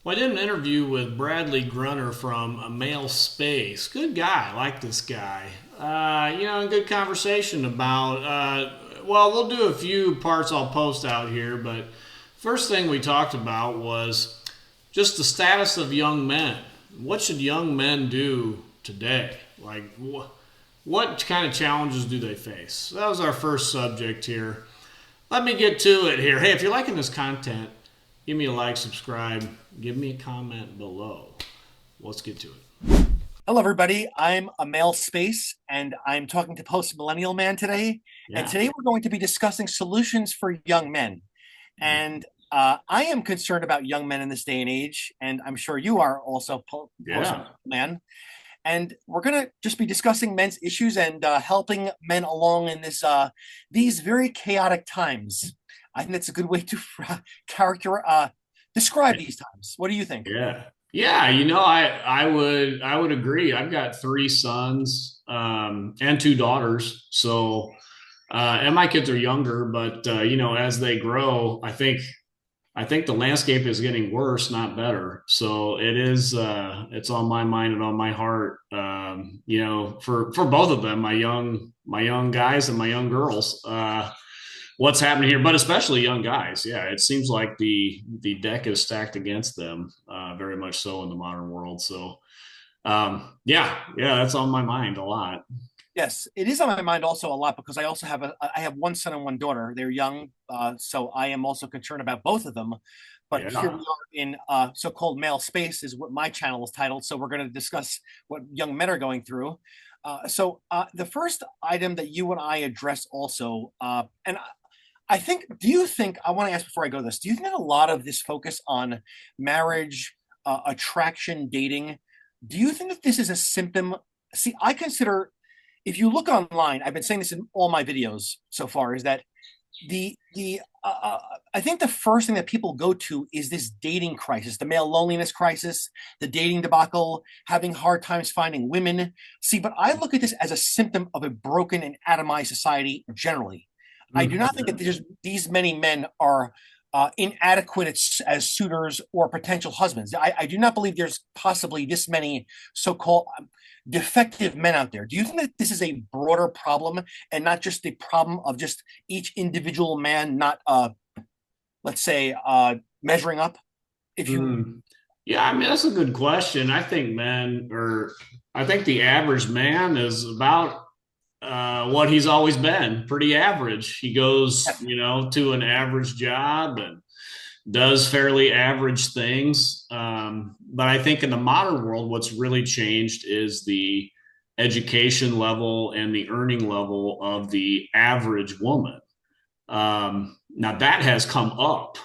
Well, I did an interview with Bradley Grunner from A Male Space. Good guy. I like this guy. Good conversation about. We'll do a few parts I'll post out here, but first thing we talked about was just the status of young men. What should young men do today? What kind of challenges do they face? So that was our first subject here. Let me get to it here. Hey, if you're liking this content, give me a like, subscribe, give me a comment below. Let's get to it. Hello, everybody. I'm a male space, and I'm talking to Post Millennial Man today. And Yeah. today we're going to be discussing solutions for young men. And I am concerned about young men in this day and age, and I'm sure you are also, Post Yeah. Man. And we're going to just be discussing men's issues and helping men along in these very chaotic times. I think that's a good way to character describe these times. What do you think? Yeah. Yeah, I would agree. I've got three sons and two daughters. And my kids are younger, but as they grow, I think the landscape is getting worse, not better. So it's on my mind and on my heart. For both of them, my young guys and my young girls. What's happening here, but especially young guys. Yeah, it seems like the deck is stacked against them, very much so in the modern world. So yeah, that's on my mind a lot. Yes, it is on my mind also a lot because I also have I have one son and one daughter. They're young, so I am also concerned about both of them. But here we Yeah. are in so-called male space is what my channel is titled. So we're going to discuss what young men are going through. The first item that you and I address also, and I think, do you think, I want to ask before I go to this, do you think that a lot of this focus on marriage, attraction, dating, do you think that this is a symptom? See, I consider if you look online, I've been saying this in all my videos so far, is that the I think the first thing that people go to is this dating crisis, the male loneliness crisis, the dating debacle, having hard times finding women. See, but I look at this as a symptom of a broken and atomized society generally. I do not think that these many men are inadequate as suitors or potential husbands. I do not believe there's possibly this many so-called defective men out there. Do you think that this is a broader problem and not just the problem of just each individual man not, let's say, measuring up? If you, Mm. Yeah, I mean that's a good question. I think the average man is about what he's always been, pretty average. He goes, yes, to an average job and does fairly average things. But I think in the modern world, what's really changed is the education level and the earning level of the average woman. Now that has come up,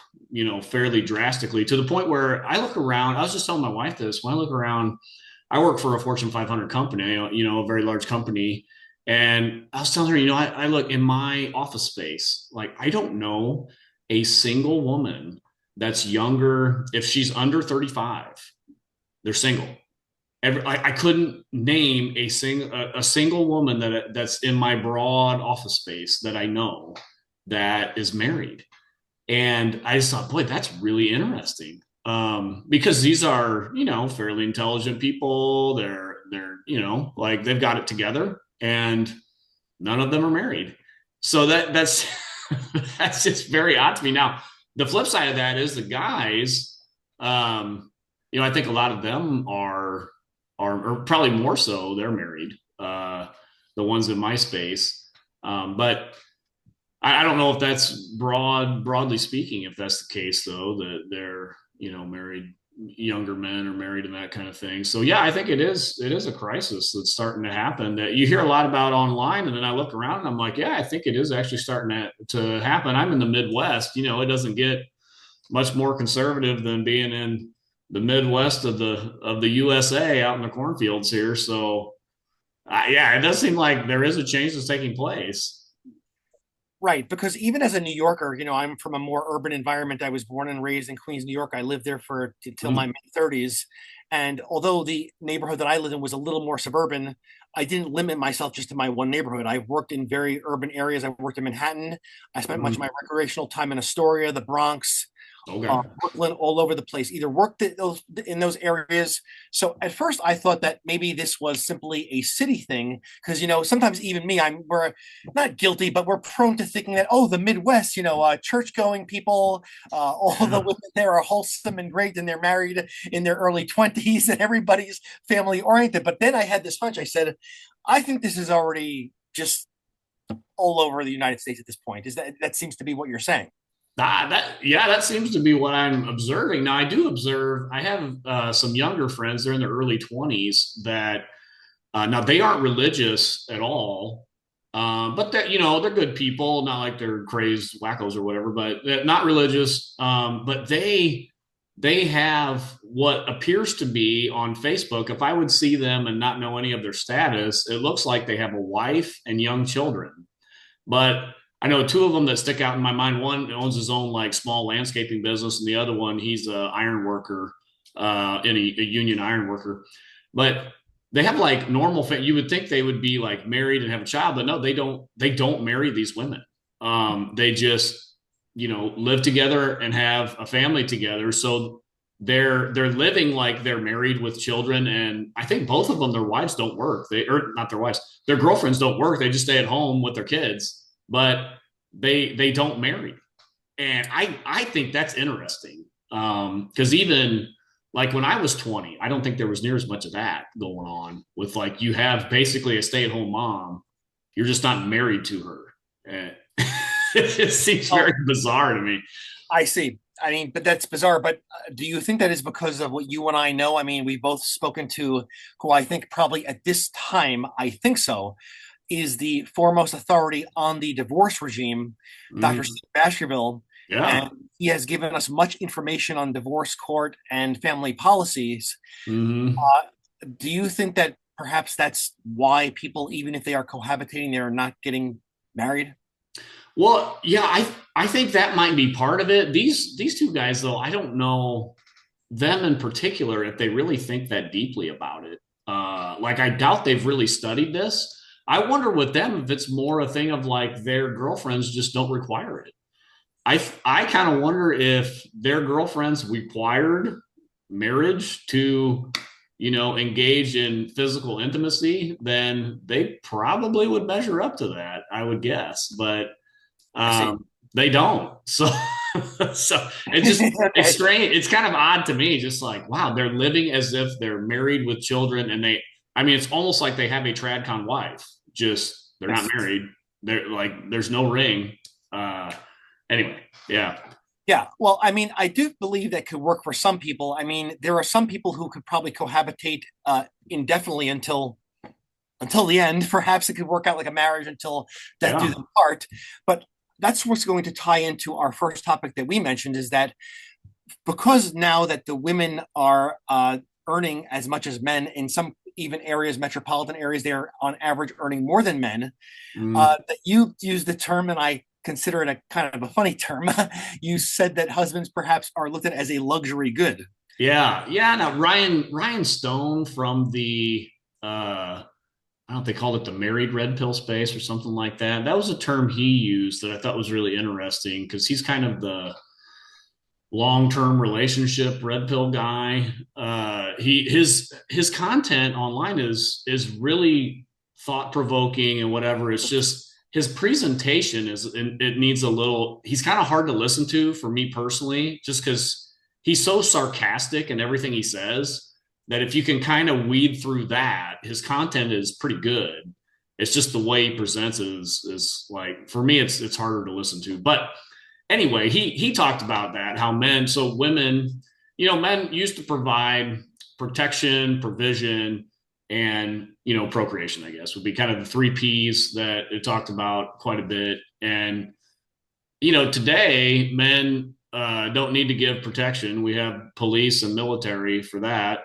fairly drastically to the point where I look around. I was just telling my wife this. When I look around, I work for a Fortune 500 company, a very large company. And I was telling her, I look in my office space, like I don't know a single woman that's younger. If she's under 35, they're single. I couldn't name a single woman that's in my broad office space that I know that is married. And I just thought, boy, that's really interesting. Because these are, fairly intelligent people. They're like they've got it together, and none of them are married. So that's that's just very odd to me. Now, the flip side of that is the guys. I think a lot of them are or probably more so. They're married. The ones in my space, but I don't know if that's broadly speaking, if that's the case, though, that they're, married, younger men are married and that kind of thing. So yeah, I think it is a crisis that's starting to happen that you hear a lot about online. And then I look around and I'm like, yeah, I think it is actually starting to happen. I'm in the Midwest, it doesn't get much more conservative than being in the Midwest of the USA out in the cornfields here. So yeah, it does seem like there is a change that's taking place. right. Because even as a New Yorker, I'm from a more urban environment. I was born and raised in Queens, New York. I lived there for till my Mm. mid 30s. And although the neighborhood that I lived in was a little more suburban, I didn't limit myself just to my one neighborhood. I worked in very urban areas. I worked in Manhattan. I spent much of Mm. my recreational time in Astoria, the Bronx, Okay. Brooklyn, all over the place, either worked in those areas. So at first I thought that maybe this was simply a city thing, because sometimes even me, we're not guilty, but we're prone to thinking that, oh, the Midwest, church going people, all the Yeah. women there are wholesome and great, and they're married in their early 20s, and everybody's family oriented. But then I had this hunch. I said, I think this is already just all over the United States at this point. Is that seems to be what you're saying? Yeah, that seems to be what I'm observing. Now, I do observe, I have some younger friends, they're in their early 20s that now they aren't religious at all. But that, they're good people, not like they're crazed wackos or whatever, but not religious. But they have what appears to be on Facebook. If I would see them and not know any of their status, it looks like they have a wife and young children. But I know two of them that stick out in my mind. One owns his own like small landscaping business, and the other one, he's a iron worker, in a union iron worker. But they have like normal. You would think they would be like married and have a child, but no, they don't. They don't marry these women. They just live together and have a family together. So they're living like they're married with children, and I think both of them, their wives don't work. They or not their wives, their girlfriends don't work. They just stay at home with their kids, but they don't marry. And I think that's interesting, because even like when I was 20, I don't think there was near as much of that going on with like you have basically a stay-at-home mom, you're just not married to her. And it just seems Oh, very bizarre to me. I see. I mean, but that's bizarre. But do you think that is because of what you and I know? I mean, we've both spoken to who I think probably at this time, I think so, is the foremost authority on the divorce regime, Dr. Mm, Steve Baskerville. yeah. And he has given us much information on divorce court and family policies. Hmm. Do you think that perhaps that's why people, even if they are cohabitating, they're not getting married? Well, yeah, I think that might be part of it. These two guys, though, I don't know them in particular if they really think that deeply about it. Like I doubt they've really studied this. I wonder with them if it's more a thing of like their girlfriends just don't require it. I kind of wonder if their girlfriends required marriage to engage in physical intimacy, then they probably would measure up to that, I would guess. But I see. they don't. So so it's Okay. strange. It's kind of odd to me, just like, wow, they're living as if they're married with children, and I mean, it's almost like they have a tradcon wife, just they're not Yes. married. They're like, there's no ring. Uh, anyway, yeah. Yeah. Well, I mean, I do believe that could work for some people. I mean, there are some people who could probably cohabitate indefinitely until the end. Perhaps it could work out like a marriage until death do Yeah. them part. But that's what's going to tie into our first topic that we mentioned, is that because now that the women are earning as much as men in some even areas, metropolitan areas, they're on average earning more than men. Mm. That you use the term, and I consider it a kind of a funny term. You said that husbands perhaps are looked at as a luxury good. Yeah. Yeah. Now Ryan Stone from the I don't know if they called it the married red pill space or something like that. That was a term he used that I thought was really interesting because he's kind of the long-term relationship red pill guy. His content online is really thought-provoking and whatever. It's just his presentation it needs a little. He's kind of hard to listen to for me personally, just because he's so sarcastic in everything he says that if you can kind of weed through that, his content is pretty good. It's just the way he presents it is like for me, it's harder to listen to. But anyway, he talked about that how women, men used to provide protection, provision, and procreation. I guess would be kind of the three P's that it talked about quite a bit. And today men don't need to give protection. We have police and military for that.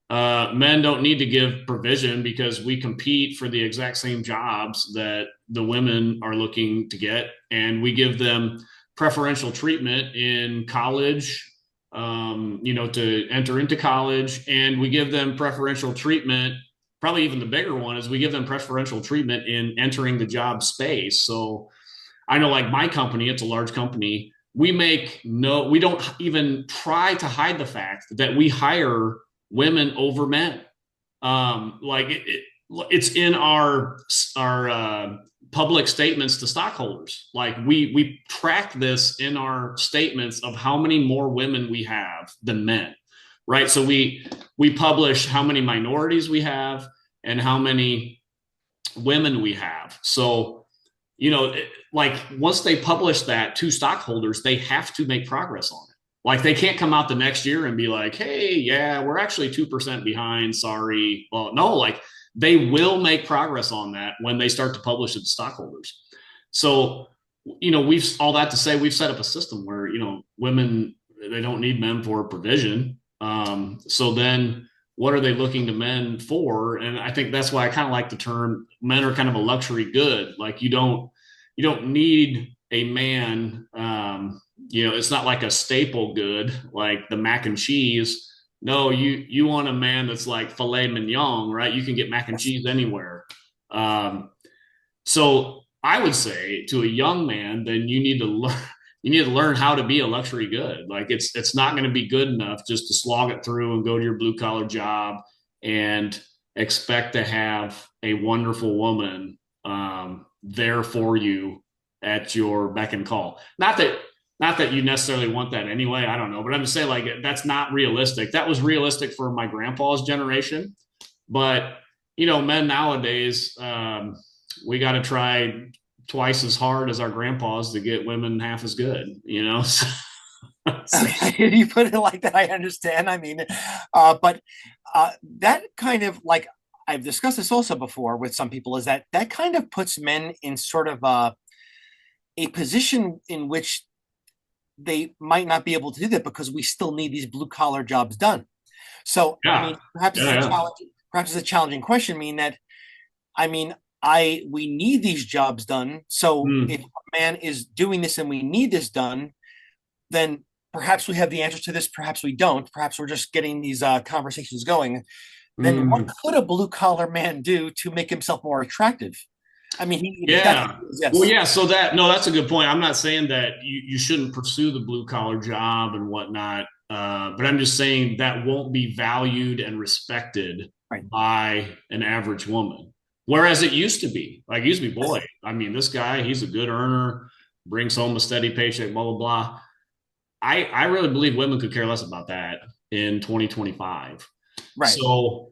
Men don't need to give provision because we compete for the exact same jobs that the women are looking to get, and we give them preferential treatment in college, to enter into college, and we give them preferential treatment. Probably even the bigger one is we give them preferential treatment in entering the job space. So I know, like my company, it's a large company. we don't even try to hide the fact that we hire women over men. Like it's in our public statements to stockholders. Like we track this in our statements of how many more women we have than men, right? So we publish how many minorities we have and how many women we have. So like once they publish that to stockholders, they have to make progress on it. Like they can't come out the next year and be like, hey, yeah, we're actually 2% behind. Sorry. Well, no, like they will make progress on that when they start to publish it to stockholders. So, we've all that to say we've set up a system where, women, they don't need men for provision. So then what are they looking to men for? And I think that's why I kind of like the term men are kind of a luxury good. Like you don't need a man. It's not like a staple good like the mac and cheese. No, you want a man that's like filet mignon, right? You can get mac and cheese anywhere. Um, so I would say to a young man, then you need to learn. You need to learn how to be a luxury good. Like it's not going to be good enough just to slog it through and go to your blue collar job and expect to have a wonderful woman there for you at your beck and call. Not that you necessarily want that anyway. I don't know, but I'm just saying like that's not realistic. That was realistic for my grandpa's generation, but men nowadays, we got to try twice as hard as our grandpas to get women half as good. You put it like that, I understand. I mean, but that kind of like I've discussed this also before with some people is that kind of puts men in sort of a position in which they might not be able to do that because we still need these blue collar jobs done. So I Yeah, mean, perhaps it's a yeah, challenge. Perhaps it's a challenging question. I mean, we need these jobs done. yeah. So if a man is doing this and we need this done, then perhaps we have the answers to this. Perhaps we don't. Perhaps we're just getting these conversations going. Then what Mm, could a blue collar man do to make himself more attractive? I mean, that's yeah. Well, yes, yeah. So no, that's a good point. I'm not saying that you shouldn't pursue the blue collar job and whatnot, but I'm just saying that won't be valued and respected right. by an average woman. Whereas it used to be, like, it used to be, boy, Yes, I mean, this guy, he's a good earner, brings home a steady paycheck, blah, blah, blah. I really believe women could care less about that in 2025. right. So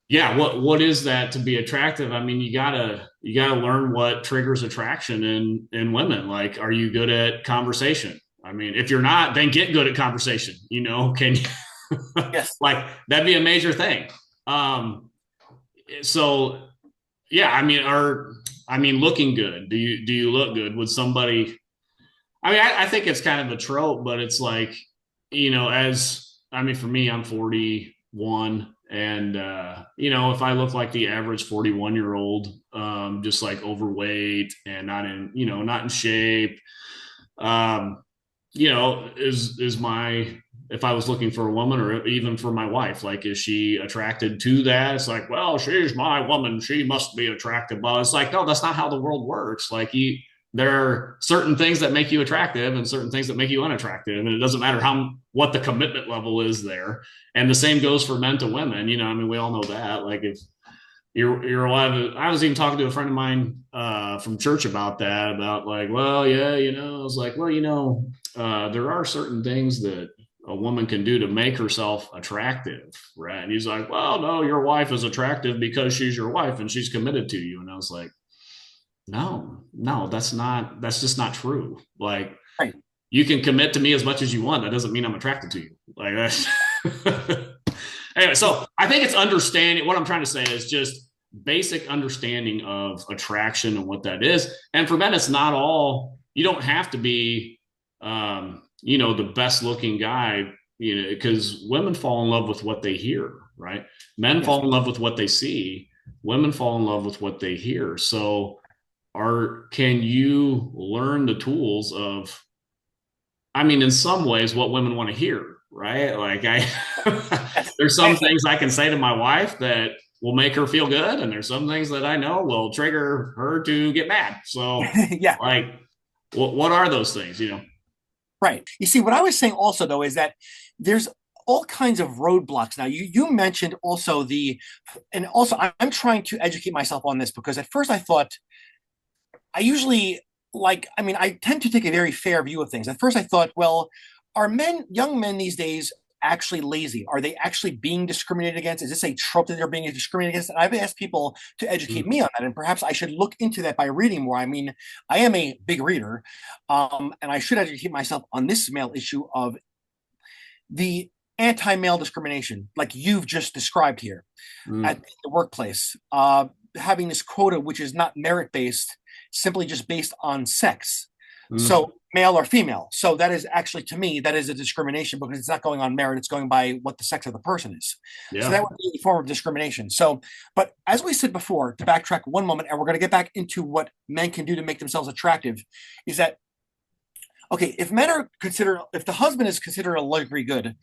yeah, what is that to be attractive? I mean, you gotta learn what triggers attraction in women. Like, are you good at conversation? I mean, if you're not, then get good at conversation. Can you Yes. like that'd be a major thing. Um, so yeah, I mean, looking good. Do you look good? Would somebody? I mean, I think it's kind of a trope, but it's like, for me, I'm 41. And, if I look like the average 41-year-old, just like overweight and not in shape, um, if I was looking for a woman or even for my wife, like, is she attracted to that? It's like, well, she's my woman. She must be attractive. But it's like, no, that's not how the world works. Like, there are certain things that make you attractive and certain things that make you unattractive. And it doesn't matter what the commitment level is there. And the same goes for men to women. We all know that. Like, if you're alive, I was even talking to a friend of mine from church about that, about like, well, yeah, I was like, well, there are certain things that a woman can do to make herself attractive, right? And he's like, well, no, your wife is attractive because she's your wife and she's committed to you. And I was like, no, that's just not true. Like, Right. you can commit to me as much as you want. That doesn't mean I'm attracted to you. Like, that's anyway. So I think it's understanding. What I'm trying to say is just basic understanding of attraction and what that is. And for men, it's not all, you don't have to be, the best looking guy, because women fall in love with what they hear, right? Men Yes. fall in love with what they see. Women fall in love with what they hear. So, can you learn the tools of, in some ways, what women want to hear, right? Like, Yes. there's some things I can say to my wife that will make her feel good, and there's some things that I know will trigger her to get mad. So, Yeah. like, what are those things? Right. You see, what I was saying also though is that there's all kinds of roadblocks. Now, you mentioned also and also I'm trying to educate myself on this because at first I thought I usually I mean, I tend to take a very fair view of things. At first I thought, well, are young men these days actually lazy? Are they actually being discriminated against? Is this a trope that they're being discriminated against? And I've asked people to educate Mm, me on that, and perhaps I should look into that by reading more. I mean, I am a big reader, and I should educate myself on this male issue of the anti-male discrimination, like you've just described here at mm, the workplace, having this quota which is not merit-based, simply just based on sex. mm. So male or female. So that is actually, to me, that is a discrimination because it's not going on merit, it's going by what the sex of the person is. So that Yeah. would be a form of discrimination. So, but as we said before, to backtrack one moment, and we're going to get back into what men can do to make themselves attractive, is that okay, if the husband is considered a luxury good,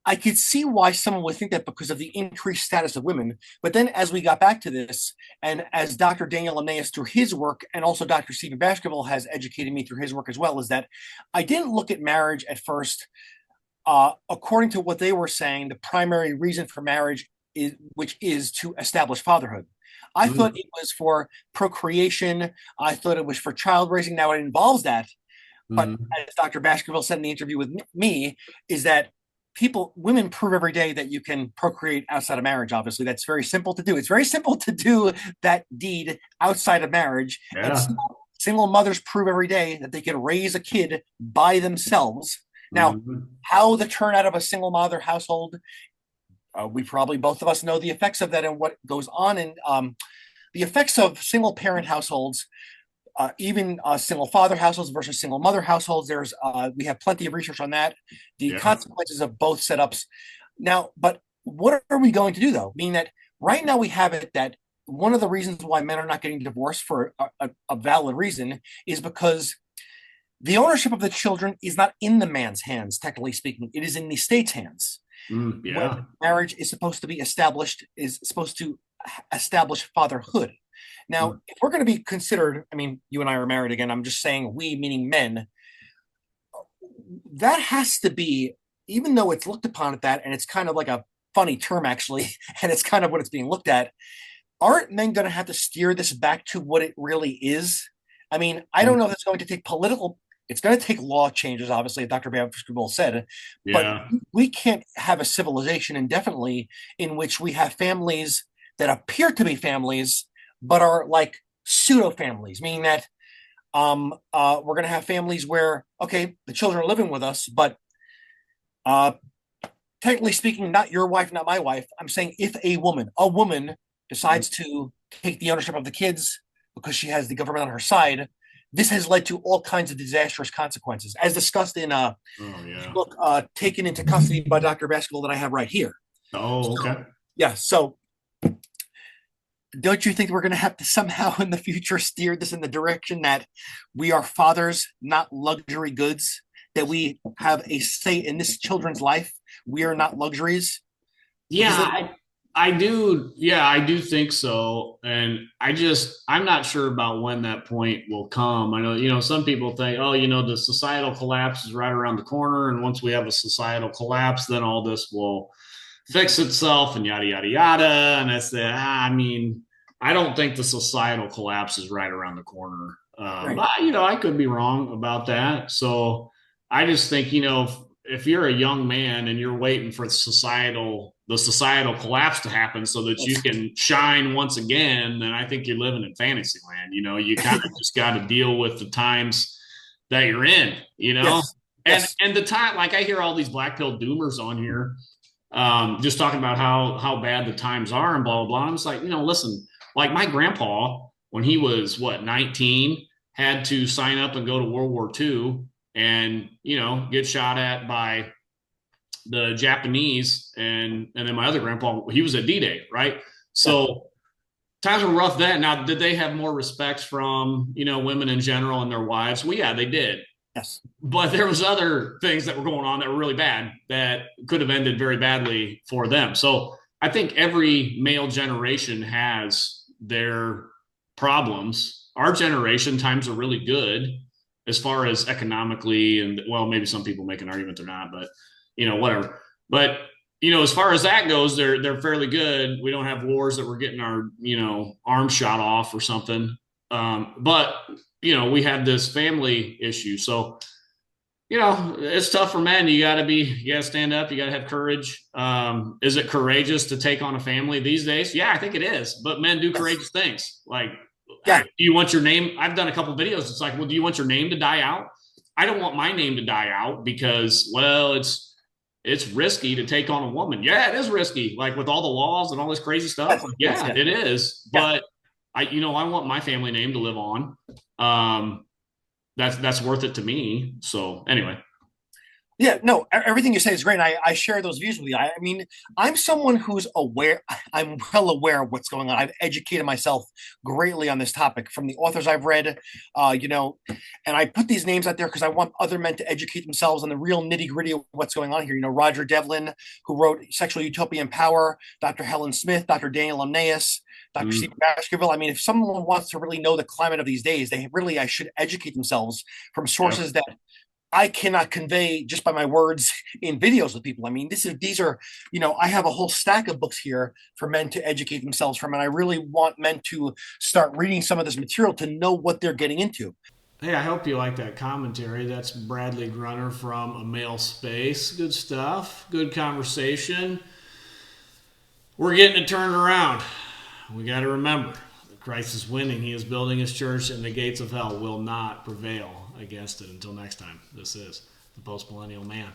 I could see why someone would think that because of the increased status of women. But then as we got back to this, and as Dr. Daniel Linnaeus through his work, and also Dr. Stephen Baskerville has educated me through his work as well, is that I didn't look at marriage at first. According to what they were saying, the primary reason for marriage which is to establish fatherhood. I thought Mm, it was for procreation. I thought it was for child raising. Now it involves that, but mm. as Dr. Baskerville said in the interview with me, is that women prove every day that you can procreate outside of marriage. Obviously, that's very simple to do. It's very simple to do that deed outside of marriage. And Yeah. single mothers prove every day that they can raise a kid by themselves. Now, Mm, how the turnout of a single mother household, we probably both of us know the effects of that and what goes on in the effects of single parent households, even single father households versus single mother households. We have plenty of research on that. The yeah. consequences of both setups. Now, but what are we going to do though? Meaning that right now we have it that one of the reasons why men are not getting divorced for a valid reason is because the ownership of the children is not in the man's hands, technically speaking. It is in the state's hands. Mm, When yeah. marriage is supposed to be established, is supposed to establish fatherhood. Now, Mm, if we're going to be considered, I mean, you and I are married again. I'm just saying we, meaning men, that has to be, even though it's looked upon at that, and it's kind of like a funny term actually, and it's kind of what it's being looked at. Aren't men going to have to steer this back to what it really is? I mean, I don't mm. know if it's going to take political. It's going to take law changes, obviously, as Dr. Baskerville said, but Yeah. we can't have a civilization indefinitely in which we have families that appear to be families, but are like pseudo families, meaning that we're going to have families where, okay, the children are living with us, but uh, technically speaking, not your wife, not my wife. I'm saying if a woman decides to take the ownership of the kids because she has the government on her side, this has led to all kinds of disastrous consequences, as discussed in Oh, the yeah. book Taken into Custody by Dr. Baskerville that I have right here. Oh, So, okay. yeah, so don't you think we're going to have to somehow in the future steer this in the direction that we are fathers, not luxury goods, that we have a say in this children's life? We are not luxuries Yeah, because I do. Yeah, I do think so. And I'm not sure about when that point will come. I know, some people think, oh, the societal collapse is right around the corner. And once we have a societal collapse, then all this will fix itself and yada, yada, yada. And I said, I mean, I don't think the societal collapse is right around the corner. right. But, I could be wrong about that. So I just think, if you're a young man and you're waiting for the societal collapse to happen so that you Yes. can shine once again, then I think you're living in fantasy land. You kind of just got to deal with the times that you're in, Yes. Yes. and the time, like I hear all these black pill doomers on here, just talking about how bad the times are and blah blah blah. I'm just like, listen, like my grandpa when he was 19 had to sign up and go to World War II and get shot at by the Japanese, and then my other grandpa, he was at D-Day, right? Yeah. So times were rough then. Now, did they have more respect from women in general and their wives? Well, yeah, they did. Yes. But there was other things that were going on that were really bad that could have ended very badly for them. So I think every male generation has their problems. Our generation times are really good, as far as economically, and well, maybe some people make an argument they're not, but whatever. But as far as that goes, they're fairly good. We don't have wars that we're getting our arms shot off or something. But we have this family issue, so it's tough for men. You gotta stand up. You gotta have courage. Is it courageous to take on a family these days? Yeah, I think it is. But men do courageous things. Like, Yeah. do you want your name? I've done a couple of videos. It's like, well, do you want your name to die out? I don't want my name to die out because, well, it's risky to take on a woman. Yeah, it is risky. Like with all the laws and all this crazy stuff. Like, yeah, it is. Yeah. But I want my family name to live on. That's worth it to me. So anyway. Yeah, no, everything you say is great. I share those views with you. I mean, I'm someone who's aware, I'm well aware of what's going on. I've educated myself greatly on this topic from the authors I've read, and I put these names out there because I want other men to educate themselves on the real nitty gritty of what's going on here. Roger Devlin, who wrote Sexual Utopia and Power, Dr. Helen Smith, Dr. Daniel Amneas, Dr. Steve Baskerville. I mean, if someone wants to really know the climate of these days, I should educate themselves from sources that I cannot convey just by my words in videos with people. I mean, these are, I have a whole stack of books here for men to educate themselves from, and I really want men to start reading some of this material to know what they're getting into. Hey, I hope you like that commentary. That's Bradley Grunner from A Male Space. Good stuff. Good conversation. We're getting it turned around. We got to remember that Christ is winning. He is building his church, and the gates of hell will not prevail against it. Until next time, this is the Post Millennial Man.